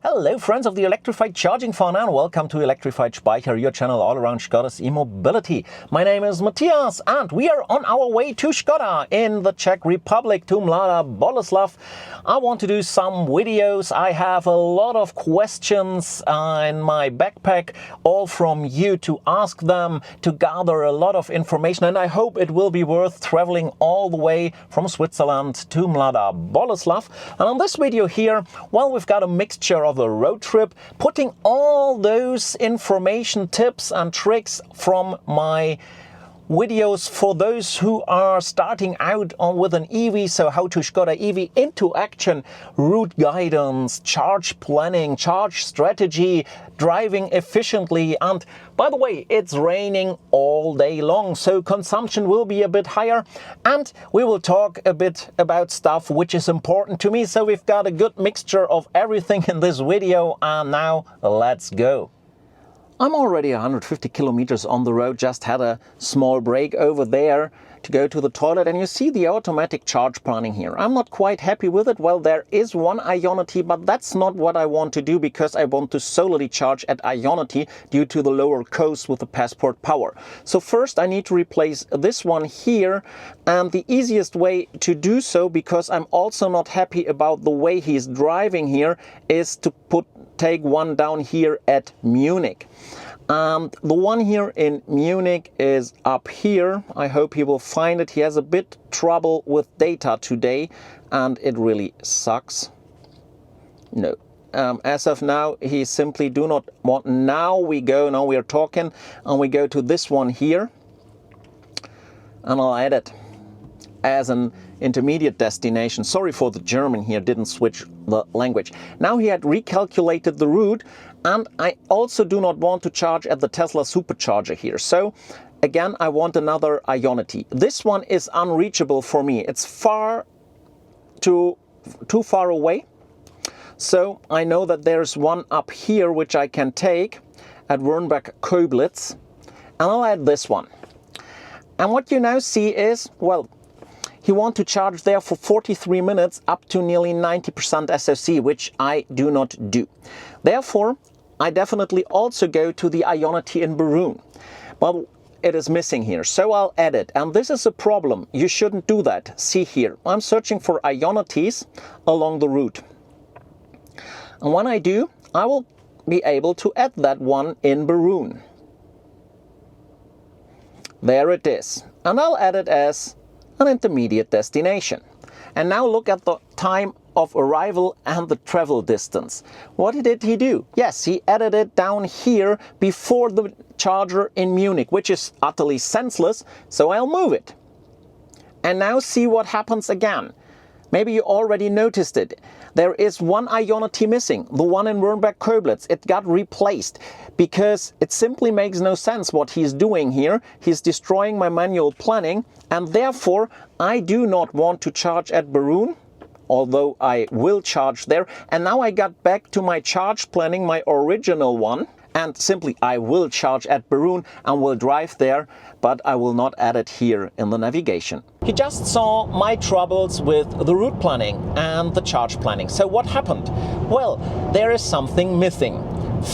Hello friends of the electrified charging fun and welcome to Electrified Speicher, your channel all around Skoda's e-mobility. My name is Matthias and we are on our way to Skoda in the Czech Republic, to Mladá Boleslav. I want to do some videos. I have a lot of questions in my backpack, all from you to ask them, to gather a lot of information, and I hope it will be worth traveling all the way from Switzerland to Mladá Boleslav. And on this video here, well, we've got a mixture of a road trip, putting all those information, tips and tricks from my videos for those who are starting out with an EV, so how to Skoda EV into action, route guidance, charge planning, charge strategy, driving efficiently. And by the way, it's raining all day long, so consumption will be a bit higher, and we will talk a bit about stuff which is important to me. So we've got a good mixture of everything in this video, and now let's go. I'm already 150 kilometers on the road, just had a small break over there to go to the toilet, and you see the automatic charge planning here. I'm not quite happy with it. Well, there is one Ionity, but that's not what I want to do, because I want to solely charge at Ionity due to the lower cost with the Passport Power. So first I need to replace this one here, and the easiest way to do so, because I'm also not happy about the way he's driving here, is to take one down here at Munich. The one here in Munich is up here. I hope he will find it. He has a bit trouble with data today and it really sucks. No. As of now, he simply do not want. Now we are talking, and we go to this one here, and I'll add it as an intermediate destination. Sorry for the German here, didn't switch the language. Now he had recalculated the route, and I also do not want to charge at the Tesla supercharger here. So again, I want another Ionity. This one is unreachable for me. It's too far away. So I know that there's one up here which I can take at Wernberg-Köblitz, and I'll add this one. And what you now see is, well, he wants to charge there for 43 minutes up to nearly 90% SOC, which I do not do. Therefore, I definitely also go to the Ionity in Berun. But it is missing here, so I'll add it. And this is a problem. You shouldn't do that. See here, I'm searching for Ionities along the route. And when I do, I will be able to add that one in Berun. There it is. And I'll add it as an intermediate destination. And now look at the time of arrival and the travel distance. What did he do? Yes, he added it down here before the charger in Munich, which is utterly senseless, so I'll move it. And now see what happens again. Maybe you already noticed it. There is one Ionity missing, the one in Wernberg-Köblitz. It got replaced because it simply makes no sense what he's doing here. He's destroying my manual planning, and therefore I do not want to charge at Berun, although I will charge there. And now I got back to my charge planning, my original one, and simply I will charge at Berun and will drive there, but I will not add it here in the navigation. You just saw my troubles with the route planning and the charge planning. So what happened? Well, there is something missing.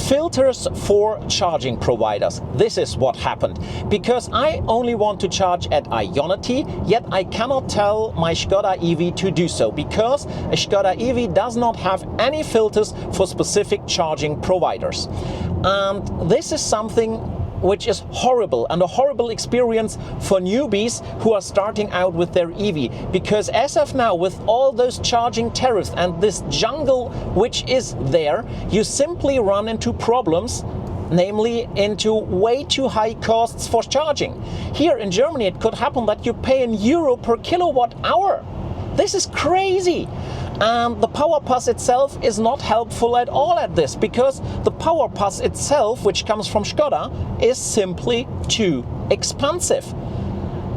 Filters for charging providers. This is what happened, because I only want to charge at Ionity, yet I cannot tell my Skoda EV to do so, because a Skoda EV does not have any filters for specific charging providers. And this is something which is horrible, and a horrible experience for newbies who are starting out with their EV, because as of now, with all those charging tariffs and this jungle which is there, you simply run into problems, namely into way too high costs for charging. Here in Germany it could happen that you pay €1 per kilowatt hour. This is crazy. And the Power Pass itself is not helpful at all at this, because the Power Pass itself, which comes from Skoda, is simply too expensive.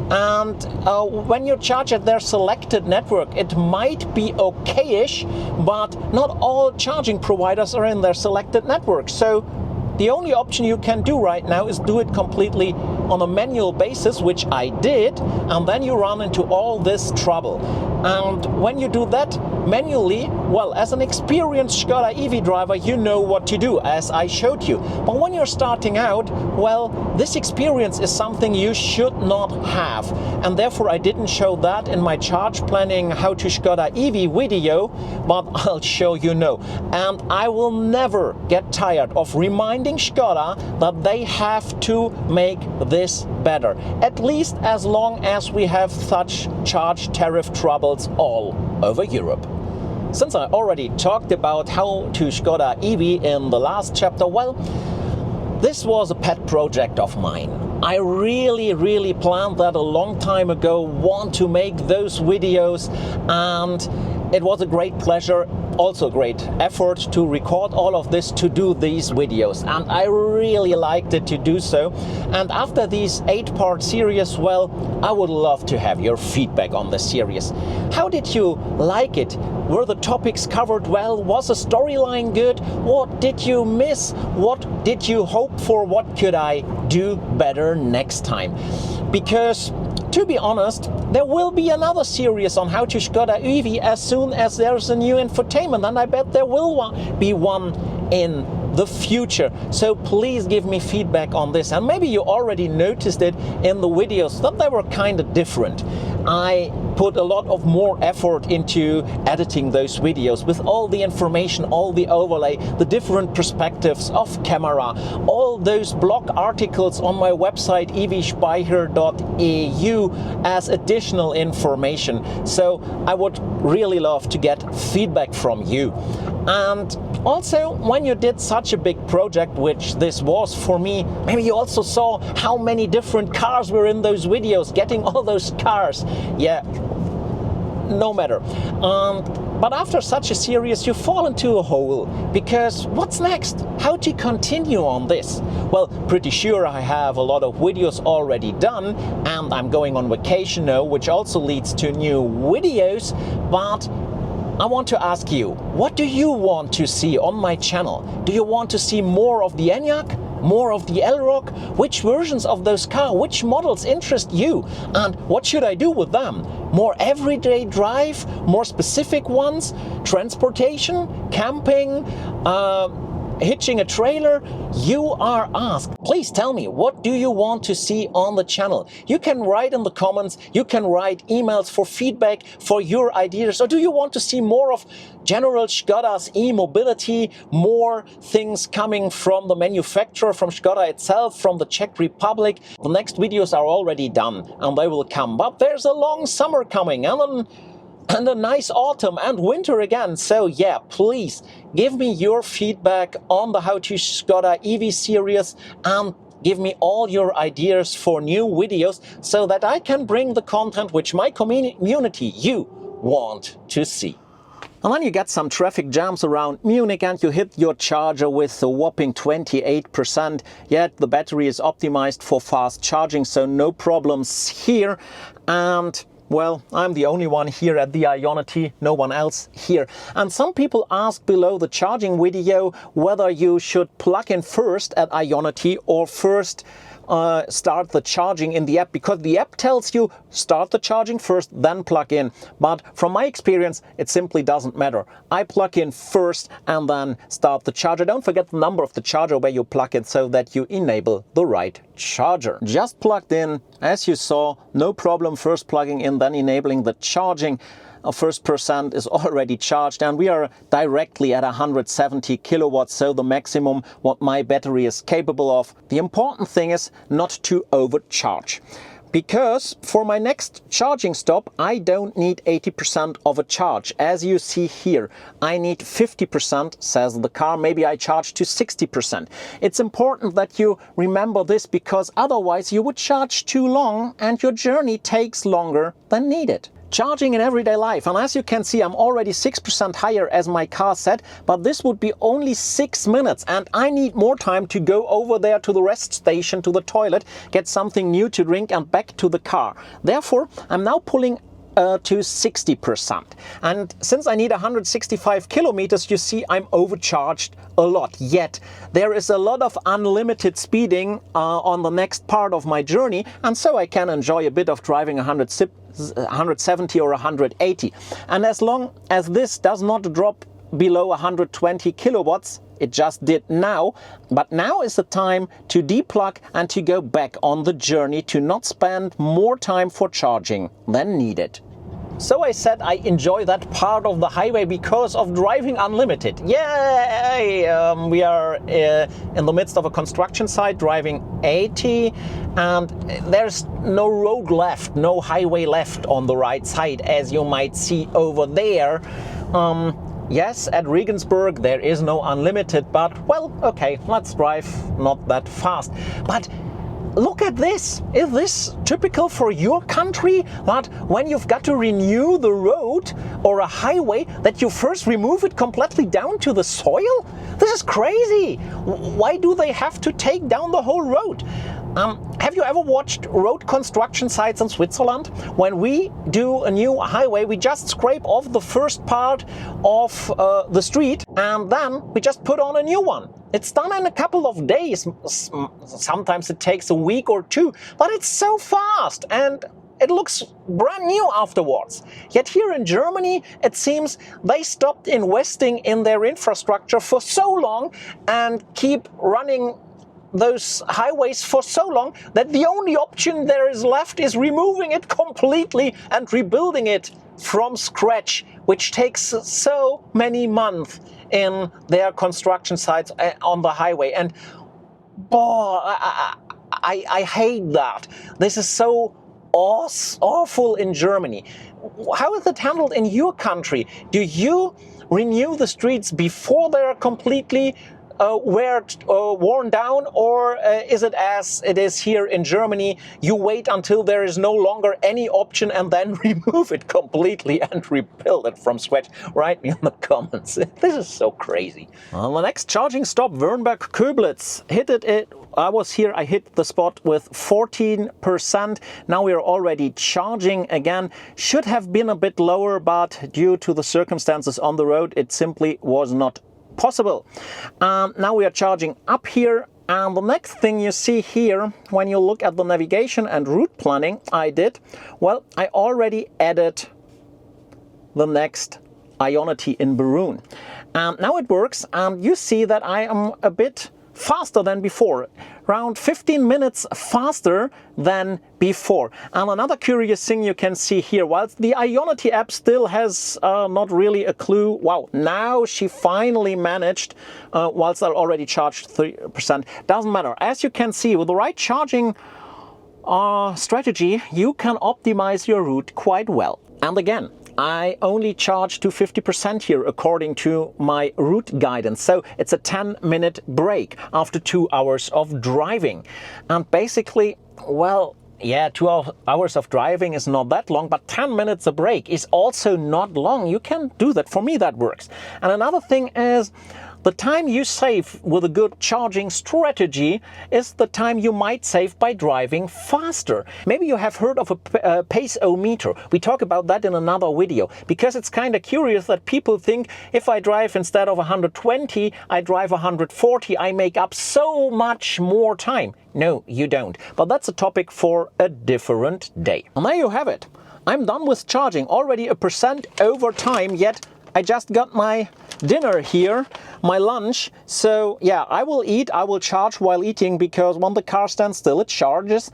And when you charge at their selected network, it might be okayish, but not all charging providers are in their selected network. So the only option you can do right now is do it completely on a manual basis, which I did, and then you run into all this trouble. And when you do that manually, well, as an experienced Skoda EV driver, you know what to do, as I showed you. But when you're starting out, well, this experience is something you should not have. And therefore I didn't show that in my charge planning how to Skoda EV video, but I'll show you now. And I will never get tired of reminding Skoda that they have to make this better, at least as long as we have such charge tariff troubles all over Europe. Since I already talked about how to Skoda EV in the last chapter, well, this was a pet project of mine. I really planned that a long time ago, want to make those videos, and it was a great pleasure, also great effort to record all of this, to do these videos, and I really liked it to do so. And after these 8-part series, well, I would love to have your feedback on the series. How did you like it? Were the topics covered well? Was the storyline good? What did you miss? What did you hope for? What could I do better next time? Because to be honest, there will be another series on how to Skoda EV as soon as there's a new infotainment, and I bet there will be one in the future. So please give me feedback on this, and maybe you already noticed it in the videos that they were kind of different. I put a lot of more effort into editing those videos with all the information, all the overlay, the different perspectives of camera, all those blog articles on my website evspeicher.eu as additional information. So I would really love to get feedback from you. And also, when you did such a big project, which this was for me, maybe you also saw how many different cars were in those videos, getting all those cars. Yeah, no matter. But after such a series, you fall into a hole, because what's next? How to continue on this? Well, pretty sure I have a lot of videos already done, and I'm going on vacation now, which also leads to new videos, but I want to ask you, what do you want to see on my channel? Do you want to see more of the Enyaq? More of the Elroq? Which versions of those cars, which models interest you? And what should I do with them? More everyday drive? More specific ones? Transportation? Camping? Hitching a trailer? You are asked. Please tell me, what do you want to see on the channel? You can write in the comments, you can write emails for feedback, for your ideas, or do you want to see more of general Skoda's e-mobility, more things coming from the manufacturer, from Skoda itself, from the Czech Republic? The next videos are already done and they will come, but there's a long summer coming and a nice autumn and winter again. So yeah, please give me your feedback on the How to Skoda EV series and give me all your ideas for new videos so that I can bring the content which my community, you, want to see. And then you get some traffic jams around Munich and you hit your charger with a whopping 28%, yet the battery is optimized for fast charging, so no problems here. And well, I'm the only one here at the Ionity, no one else here. And some people ask below the charging video whether you should plug in first at Ionity or first start the charging in the app, because the app tells you start the charging first, then plug in. But from my experience, it simply doesn't matter. I plug in first and then start the charger. Don't forget the number of the charger where you plug in so that you enable the right charger. Just plugged in, as you saw, no problem first plugging in, then enabling the charging. Our first percent is already charged and we are directly at 170 kilowatts, so the maximum what my battery is capable of. The important thing is not to overcharge, because for my next charging stop I don't need 80% of a charge. As you see here, I need 50%, says the car. Maybe I charge to 60%. It's important that you remember this, because otherwise you would charge too long and your journey takes longer than needed. Charging in everyday life, and as you can see, I'm already 6% higher as my car said, but this would be only 6 minutes and I need more time to go over there to the rest station, to the toilet, get something new to drink and back to the car. Therefore, I'm now pulling to 60%. And since I need 165 kilometers, you see I'm overcharged a lot. Yet there is a lot of unlimited speeding on the next part of my journey, and so I can enjoy a bit of driving 170 or 180. And as long as this does not drop below 120 kilowatts, it just did now, but now is the time to deplug and to go back on the journey, to not spend more time for charging than needed. So I said I enjoy that part of the highway because of driving unlimited. Yay! We are in the midst of a construction site driving 80, and there's no road left, no highway left on the right side, as you might see over there. Yes, at Regensburg there is no unlimited, but well, okay, let's drive not that fast. But look at this. Is this typical for your country? That when you've got to renew the road or a highway, that you first remove it completely down to the soil? This is crazy. Why do they have to take down the whole road? Have you ever watched road construction sites in Switzerland? When we do a new highway, we just scrape off the first part of the street, and then we just put on a new one. It's done in a couple of days. Sometimes it takes a week or two, but it's so fast and it looks brand new afterwards. Yet here in Germany, it seems they stopped investing in their infrastructure for so long and keep running those highways for so long that the only option there is left is removing it completely and rebuilding it from scratch, which takes so many months in their construction sites on the highway. And boy, I hate that. This is so awful in Germany. How is it handled in your country? Do you renew the streets before they are completely worn down, or is it as it is here in Germany? You wait until there is no longer any option and then remove it completely and rebuild it from scratch? Write me in the comments. This is so crazy. The next charging stop, Wernberg-Köblitz. I was here, I hit the spot with 14%. Now we are already charging again. Should have been a bit lower, but due to the circumstances on the road, it simply was not possible. Now we are charging up here, and the next thing you see here, when you look at the navigation and route planning I already added the next Ionity in Berun. Now it works, and you see that I am a bit faster than before, around 15 minutes faster than before. And another curious thing you can see here, whilst the Ionity app still has not really a clue, wow, now she finally managed, whilst I already charged 3%, doesn't matter. As you can see, with the right charging strategy, you can optimize your route quite well. And again, I only charge to 50% here according to my route guidance. So it's a 10-minute break after 2 hours of driving. And basically, well, yeah, 2 hours of driving is not that long, but 10 minutes a break is also not long. You can do that. For me, that works. And another thing is, the time you save with a good charging strategy is the time you might save by driving faster. Maybe you have heard of a pace-o-meter. We talk about that in another video, because it's kind of curious that people think if I drive instead of 120, I drive 140, I make up so much more time. No, you don't. But that's a topic for a different day. And there you have it. I'm done with charging, already 1% over time, yet I just got my dinner here, my lunch. So yeah, I will eat, I will charge while eating, because when the car stands still, it charges.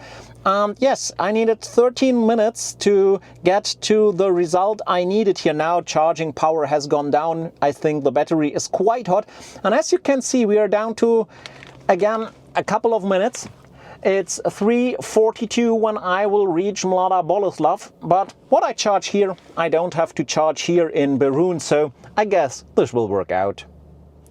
Yes, I needed 13 minutes to get to the result I needed here. Now charging power has gone down. I think the battery is quite hot. And as you can see, we are down to, again, a couple of minutes. It's 3:42 when I will reach Mladá Boleslav, but what I charge here, I don't have to charge here in Berun, so I guess this will work out.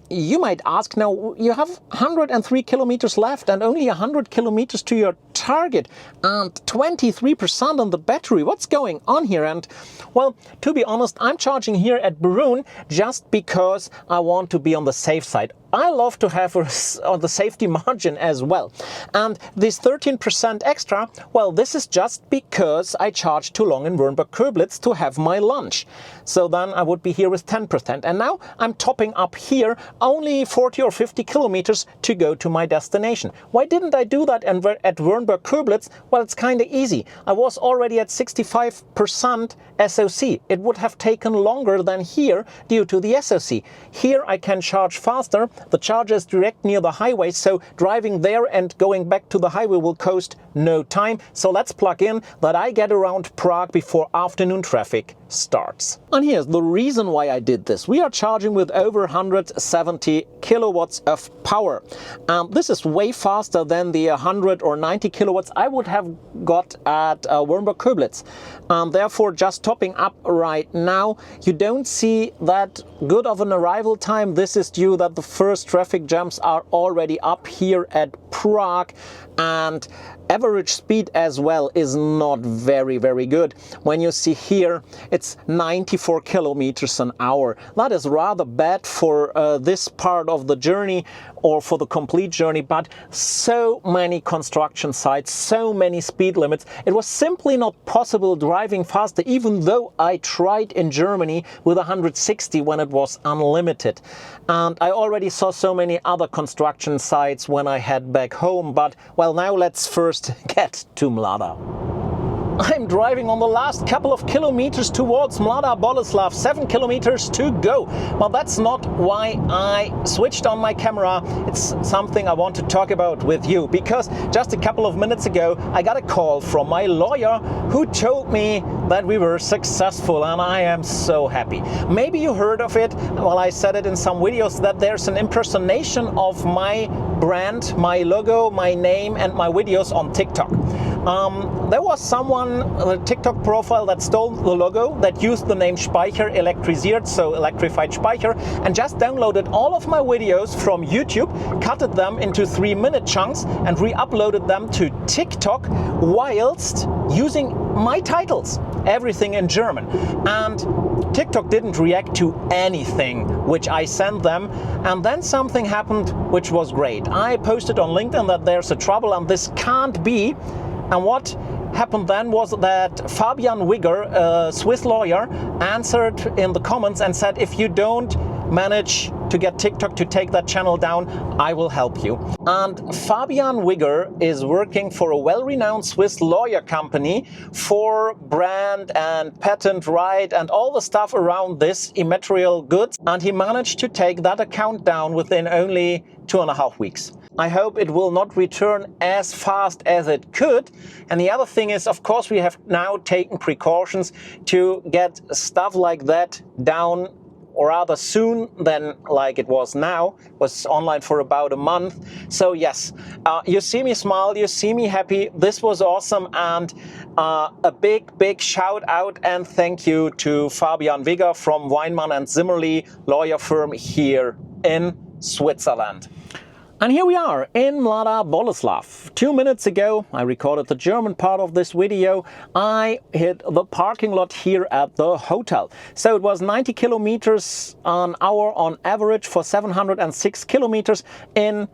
You might ask, now you have 103 kilometers left and only 100 kilometers to your target and 23% on the battery. What's going on here? And well, to be honest, I'm charging here at Berun just because I want to be on the safe side. I love to have the safety margin as well. And this 13% extra, well, this is just because I charged too long in Wernberg-Köblitz to have my lunch. So then I would be here with 10%. And now I'm topping up here only 40 or 50 kilometers to go to my destination. Why didn't I do that at Wernberg-Köblitz? Well, it's kind of easy. I was already at 65% SOC. It would have taken longer than here due to the SOC. Here I can charge faster. The charger is direct near the highway, so driving there and going back to the highway will cost no time. So let's plug in that I get around Prague before afternoon traffic starts. And here's the reason why I did this. We are charging with over 170 kilowatts of power. This is way faster than the 100 or 90 kilowatts I would have got at Wernberg-Köblitz. Therefore, just topping up right now, you don't see that good of an arrival time. This is due that the first traffic jams are already up here at Prague, and average speed as well is not very good. When you see here, it's 94 kilometers an hour. That is rather bad for this part of the journey or for the complete journey, but so many construction sites, so many speed limits. It was simply not possible driving faster, even though I tried in Germany with 160 when it was unlimited. And I already saw so many other construction sites when I head back home, but well, now let's first get to Mlada. I'm driving on the last couple of kilometers towards Mlada Boleslav, 7 kilometers to go. Well, that's not why I switched on my camera. It's something I want to talk about with you, because just a couple of minutes ago I got a call from my lawyer who told me that we were successful, and I am so happy. Maybe you heard of it. Well, I said it in some videos that there's an impersonation of my brand, my logo, my name and my videos on TikTok. There was someone, a TikTok profile, that stole the logo, that used the name Speicher elektrisiert, so electrified Speicher, and just downloaded all of my videos from YouTube, cutted them into 3-minute chunks and re-uploaded them to TikTok whilst using my titles, everything in German. And TikTok didn't react to anything which I sent them, and then something happened which was great. I posted on LinkedIn that there's a trouble and this can't be. And what happened then was that Fabian Wigger, a Swiss lawyer, answered in the comments and said, if you don't manage to get TikTok to take that channel down, I will help you. And Fabian Wigger is working for a well-renowned Swiss lawyer company for brand and patent right and all the stuff around this immaterial goods. And he managed to take that account down within only 2.5 weeks. I hope it will not return as fast as it could. And the other thing is, of course, we have now taken precautions to get stuff like that down, or rather soon than like it was now. It was online for about a month. So yes, you see me smile, you see me happy. This was awesome, and a big shout out and thank you to Fabian Wigger from Weinmann and Zimmerli lawyer firm here in Switzerland. And here we are in Mlada Boleslav. 2 minutes ago, I recorded the German part of this video. I hit the parking lot here at the hotel. So it was 90 kilometers an hour on average for 706 kilometers in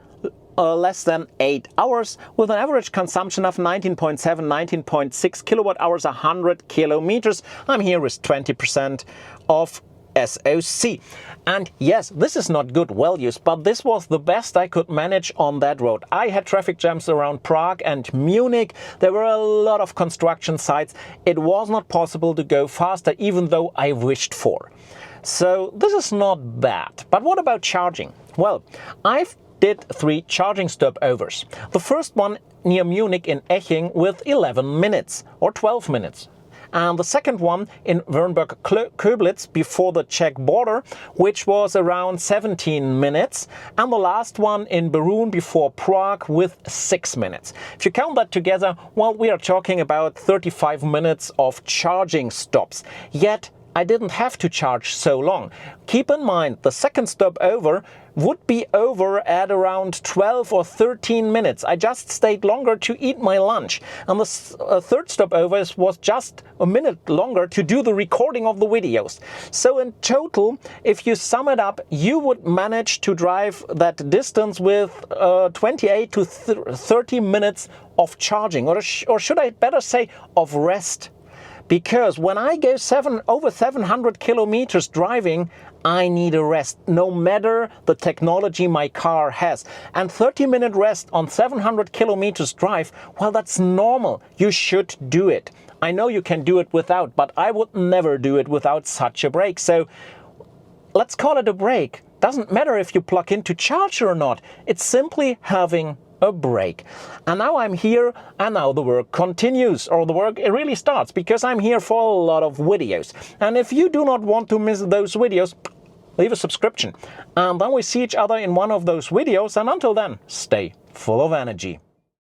less than 8 hours, with an average consumption of 19.7, 19.6 kilowatt hours, 100 kilometers. I'm here with 20% of SOC. And yes, this is not good values, but this was the best I could manage on that road. I had traffic jams around Prague and Munich. There were a lot of construction sites. It was not possible to go faster, even though I wished for. So this is not bad. But what about charging? Well, I've did 3 charging stopovers. The first one near Munich in Eching with 11 minutes or 12 minutes. And the second one in Wernberg-Köblitz before the Czech border, which was around 17 minutes. And the last one in Berun before Prague with 6 minutes. If you count that together, well, we are talking about 35 minutes of charging stops. Yet I didn't have to charge so long. Keep in mind, the second stop over would be over at around 12 or 13 minutes. I just stayed longer to eat my lunch. And the third stop over was just a minute longer to do the recording of the videos. So in total, if you sum it up, you would manage to drive that distance with 28 to 30 minutes of charging, or should I better say of rest. Because when I go over 700 kilometers driving, I need a rest, no matter the technology my car has. And 30-minute rest on 700 kilometers drive, well, that's normal. You should do it. I know you can do it without, but I would never do it without such a break. So let's call it a break. Doesn't matter if you plug into charger or not. It's simply having a break. And now I'm here, and now the work continues, or the work really starts, because I'm here for a lot of videos. And if you do not want to miss those videos, leave a subscription. And then we see each other in one of those videos, and until then, stay full of energy.